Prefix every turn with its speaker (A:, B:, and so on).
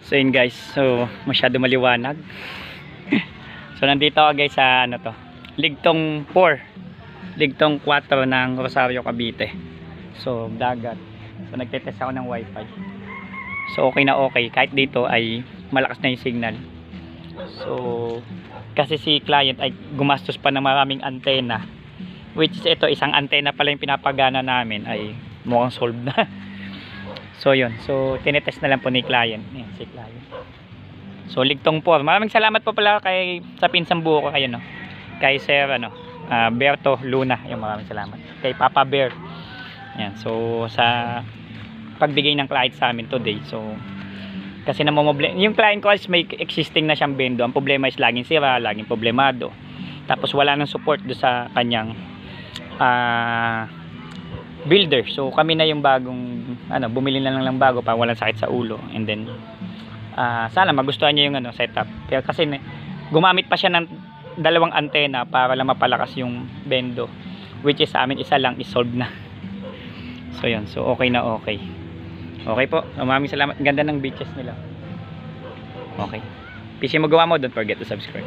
A: So yun guys, so masyado maliwanag. So nandito ako guys sa ano to, Ligtong 4, Ligtong 4 ng Rosario, Cavite. So dagat. So nagtetest ako ng wifi. So okay na okay, kahit dito ay malakas na yung signal. So kasi si client ay gumastos pa ng maraming antena, which is ito, isang antena pala yung pinapagana namin, ay mukhang solved na. So yun, so tinetest na lang po ni client. Ayan, si client. So Ligtong 4, maraming salamat po pala kay sa pinsang buo ko kayo, no, kay Sir Berto Luna, yung maraming salamat kay Papa Bear. Ayan, so sa pagbigay ng client sa amin today. So kasi yung client ko is may existing na siyang bendo. Ang problema is laging sira, laging problemado, tapos wala nang support do sa kanyang builder. So kami na yung bagong bumili na lang ng bago para walang sakit sa ulo. And then sana magustuhan niya yung setup. Kaya kasi gumamit pa siya ng dalawang antena para lang mapalakas yung bendo, which is sa amin isa lang is solved na. So yun, so okay na okay. Okay po, maraming salamat. Ganda ng beaches nila. Okay, PC magawa mo, don't forget to subscribe.